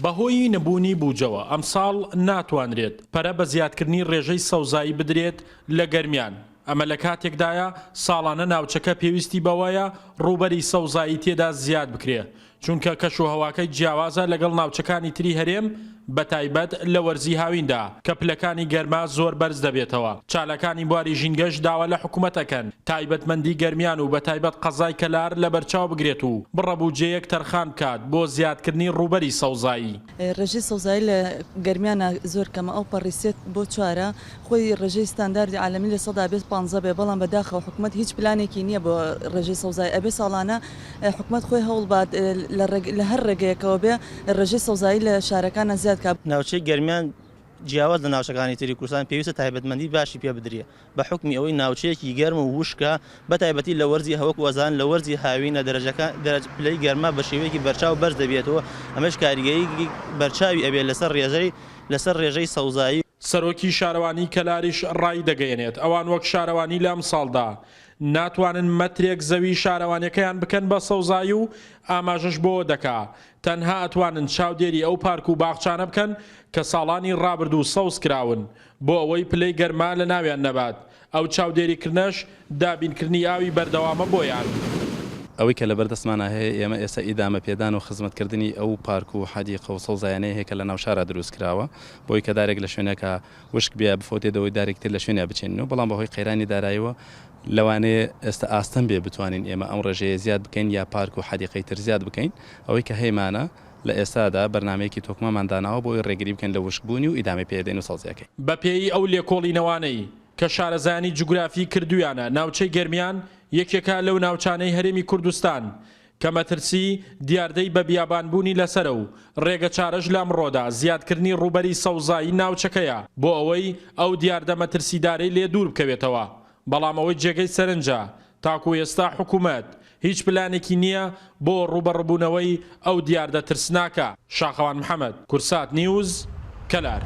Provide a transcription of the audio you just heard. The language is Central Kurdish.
بەهۆی نەبوونی بووجەوە ئەمساڵ ناتوانرێت پەرە بە زیادکردنی ڕێژەی سەوزایی بدرێت لە گەرمیان. ئەمە لە کاتێکدایە ساڵانە ناوچەکە پێویستی بەوەیە ڕوبەری سەوزایی تێدا زیاد بکرێ، چونکە کەشوهەواکەی جیاوازە لەگەڵ ناوچەکانی تری هەرێم بەتایبەت لە وەرزی هاویندا کە پلەکانی گەرما زۆر بەرز دەبێتەوە. چالەکانی بواری ژینگەش داوا لە حکوومەتەکەن تایبەتمەندی گەرمیان و بەتایبەت قەزای کەلار لە بەرچاو بگرێت و بڕەبوجەیەک تەرخان بکات بۆ زیادکردنی ڕوبەری سەوزایی. ڕێژەی سەوزایی لە گەرمیانە زۆر کەمە، ئەو پەڕیسێت بۆ چوارە خۆی ڕێژەی ستانداردی عالەمی لە 15 بێ، بەڵام بەداخەوە حکوومەت هیچ پلانێکی نییە بۆ ڕێژەی سەوزایی. ئەبێ ساڵانە حکوومەت خۆی هەوڵبات لە هەر ڕێگەیەکەوە بێ ڕێژەی سەوزایی لە شارەکانە زیاد کات. ناوچەی گەرمیان جیاواز لە ناوچەکانی تری کوردستان پێویستە تایبەتمەندی باشی پێ بدرێ بە حکمی ئەوەی ناوچەیەکی گەرم و وشکە بەتایبەتی لە وەرزی هەوەک وەزان لە وەرزی هاوینە دەرەجە پلەی گەرما بە شێوەیەکی بەرچاو بەرز دەبێتەوە. ئەمەش کاریگەری بەرچاوی ئەبێت لەسەر ڕێژەی سەوزایی. سەرۆکی شارەوانی کەلاریش ڕای دەگەیەنێت ئەوان وەک شارەوانی لەم ساڵدا ناتوانن مەترێک زەوی شارەوانیەکەیان بکەن بە سەوزایی و ئاماژەش بۆ دەکا تەنها ئەتوانن چاودێری ئەو پارک و باخچانە بکەن کە ساڵانی ڕابردوو سەوز کراون بۆ ئەوەی پلەی گەرما لە ناویان نەبات. ئەو چاودێریکردنەش دابینکردنی ئاوی بەردەوامە بۆیان. ئەوەی کە لەبەر دەستمانە هەیە ئێمە ئێستا ئیدامە پێدان و خزمەتکردنی ئەو پارک و حەدیقە و سەوزایانەیە هەیە کە لە ناو شارە دروست کراوە بۆی کە دارێک لە شوێنەکە وشک بیا بفۆتێتەوەی دارێکتر لە شوێنە بچێنەوە، بەڵام بەهۆی قەیرانی داراییەوە لەوانەیە ئێستا ئاستەم بێ بتوانین ئێمە ئەم ڕێژەیە زیاد بکەین یا پارک و حەدیقەی تر زیاد بکەین. ئەوەی کە هەیمانە لە ئێستادا بەرنمەیەکی تۆکمەمانداناوە بۆی ڕێگری بکەین لە وشکبوونی و ئیدامی پێدەین و سەوزەکەی. بە پێی ئەو لێکۆڵینەوانەی کە شارەزانی جوگرافی کردویانە ناوچەی گەرمیان یەکێکە لەو ناوچانەی هەرێمی کوردستان کە مەترسی دیاردەی بە بیابانبوونی لەسرە و ڕێگە چارەش لە ئەمڕۆدا زیادکردنی ڕوبەری سەوزایی ناوچەکەیە بۆ ئەوەی ئەو دیاردە مەترسیدارەی لێ دوور بکەوێتەوە. بەڵام ئەوەی جێگەی سەرنجە تاکو ئێستا حکوومەت هیچ پلانێکی نییە بۆ ڕوبەڕبوونەوەی ئەو دیاردە ترسناکە. شاخەوان محەممەد، کورسات نیوز، کەلار.